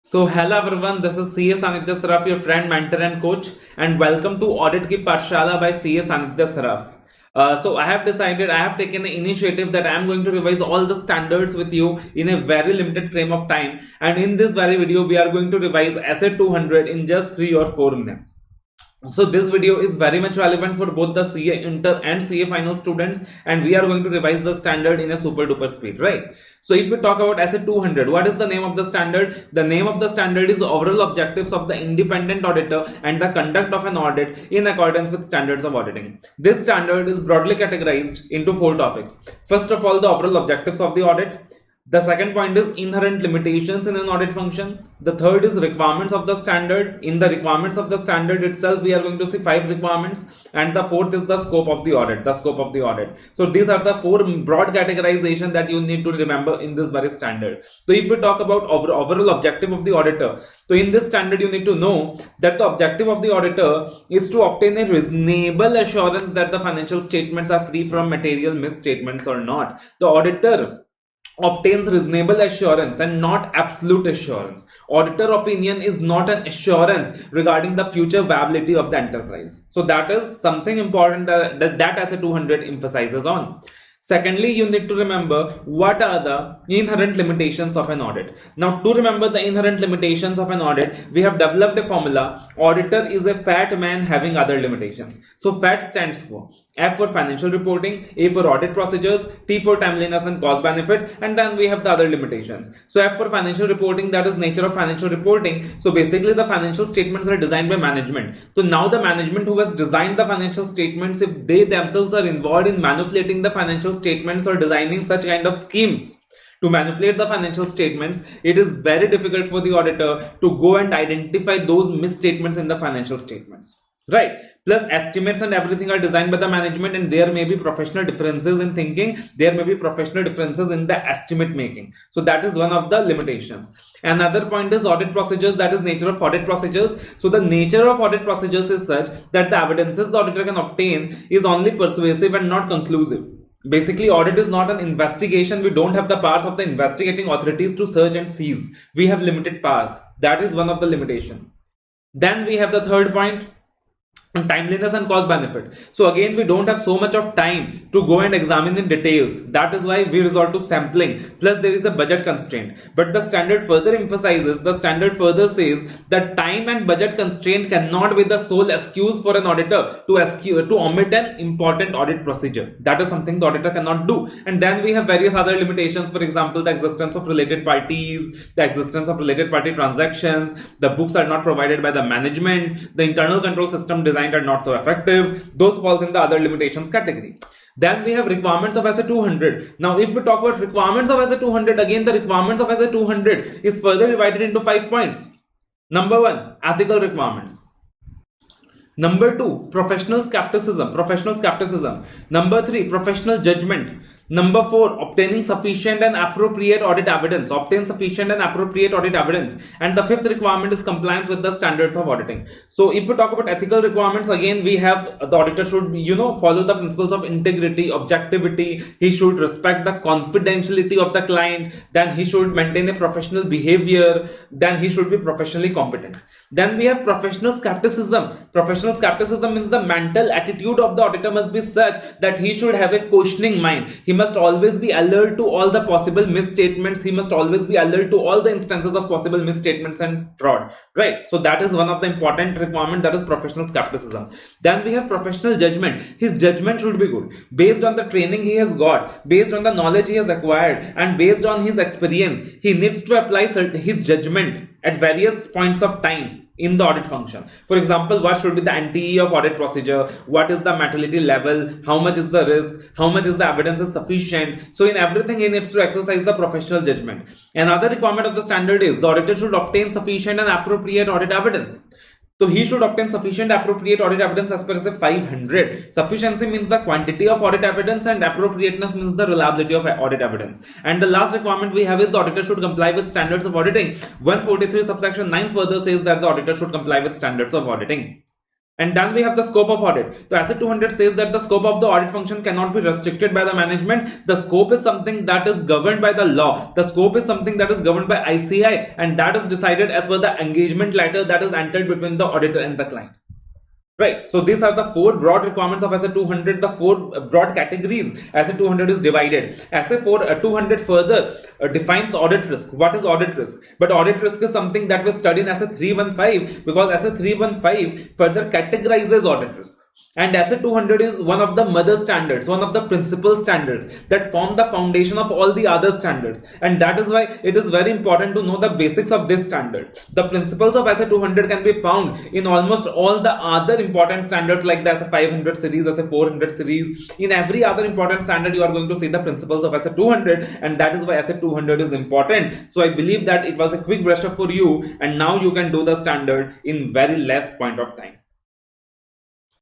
So hello everyone, this is CA Sanidhya Saraf, your friend, mentor and coach, and welcome to Audit Ki Paathsala by CA Sanidhya Saraf. So I have taken the initiative that I am going to revise all the standards with you in a very limited frame of time, and in this very video we are going to revise Essay 200 in just 3 or 4 minutes. So this video is very much relevant for both the CA inter and CA final students, and we are going to revise the standard in a super duper speed, right? So if we talk about Essay 200, what is the name of the standard? The name of the standard is Overall Objectives of the Independent Auditor and the Conduct of an Audit in Accordance with Standards of Auditing. This standard is broadly categorized into 4 topics. First of all, the overall objectives of the audit. The second point is inherent limitations in an audit function. The third is requirements of the standard. In the requirements of the standard itself, we are going to see 5 requirements. And the fourth is the scope of the audit. So these are the 4 broad categorization that you need to remember in this very standard. So if we talk about overall objective of the auditor, so in this standard you need to know that the objective of the auditor is to obtain a reasonable assurance that the financial statements are free from material misstatements or not. The auditor obtains reasonable assurance and not absolute assurance. Auditor opinion is not an assurance regarding the future viability of the enterprise. So that is something important that Essay 200 emphasizes on. Secondly, you need to remember what are the inherent limitations of an audit. Now, to remember the inherent limitations of an audit, we have developed a formula. Auditor is a fat man having other limitations. So, FAT stands for F for financial reporting, A for audit procedures, T for timeliness and cost benefit, and then we have the other limitations. So, F for financial reporting, that is nature of financial reporting. So, basically the financial statements are designed by management. So, now the management who has designed the financial statements, if they themselves are involved in manipulating the financial statements or designing such kind of schemes to manipulate the financial statements, it is very difficult for the auditor to go and identify those misstatements in the financial statements, right? Plus estimates and everything are designed by the management, and there may be professional differences in thinking, there may be professional differences in the estimate making. So that is one of the limitations. Another point is audit procedures, that is nature of audit procedures. So the nature of audit procedures is such that the evidences the auditor can obtain is only persuasive and not conclusive. Basically, audit is not an investigation. We don't have the powers of the investigating authorities to search and seize. We have limited powers. That is one of the limitation. Then we have the third point, timeliness and cost benefit. So again, we don't have so much of time to go and examine in details. That is why we resort to sampling. Plus there is a budget constraint. But the standard further says that time and budget constraint cannot be the sole excuse for an auditor to omit an important audit procedure. That is something the auditor cannot do. And then we have various other limitations. For example, the existence of related parties, the existence of related party transactions, the books are not provided by the management, the internal control system designed are not so effective. Those falls in the other limitations category. Then we have requirements of Essay 200. Now, if we talk about requirements of Essay 200, again the requirements of Essay 200 is further divided into 5 points. Number 1, ethical requirements. Number 2, professional skepticism. Number 3, professional judgment. Number 4, obtaining sufficient and appropriate audit evidence. And the 5th requirement is compliance with the standards of auditing. So if we talk about ethical requirements, again we have the auditor should follow the principles of integrity, objectivity. He should respect the confidentiality of the client. Then he should maintain a professional behavior. Then he should be professionally competent. Then we have professional skepticism. Professional skepticism means the mental attitude of the auditor must be such that he should have a questioning mind. He must always be alert to all the possible misstatements. He must always be alert to all the instances of possible misstatements and fraud, right? So that is one of the important requirement, that is professional skepticism. Then we have professional judgment. His judgment should be good based on the training he has got, based on the knowledge he has acquired, and based on his experience. He needs to apply his judgment at various points of time in the audit function. For example, what should be the NTE of audit procedure? What is the materiality level? How much is the risk? How much is the evidence is sufficient? So in everything, he needs to exercise the professional judgment. Another requirement of the standard is the auditor should obtain sufficient and appropriate audit evidence. So he should obtain sufficient appropriate audit evidence as per Essay 500. Sufficiency means the quantity of audit evidence and appropriateness means the reliability of audit evidence. And the last requirement we have is the auditor should comply with standards of auditing. 143 subsection 9 further says that the auditor should comply with standards of auditing. And then we have the scope of audit. So AS 200 says that the scope of the audit function cannot be restricted by the management. The scope is something that is governed by the law. The scope is something that is governed by ICI, and that is decided as per the engagement letter that is entered between the auditor and the client. Right. So these are the four broad requirements of SA 200, the four broad categories SA 200 is divided. SA 200 further defines audit risk. What is audit risk? But audit risk is something that was studied in SA 315, because SA 315 further categorizes audit risk. And SA 200 is one of the mother standards, one of the principal standards that form the foundation of all the other standards. And that is why it is very important to know the basics of this standard. The principles of SA 200 can be found in almost all the other important standards like the SA 500 series, SA 400 series. In every other important standard, you are going to see the principles of SA 200, and that is why SA 200 is important. So I believe that it was a quick brush up for you, and now you can do the standard in very less point of time.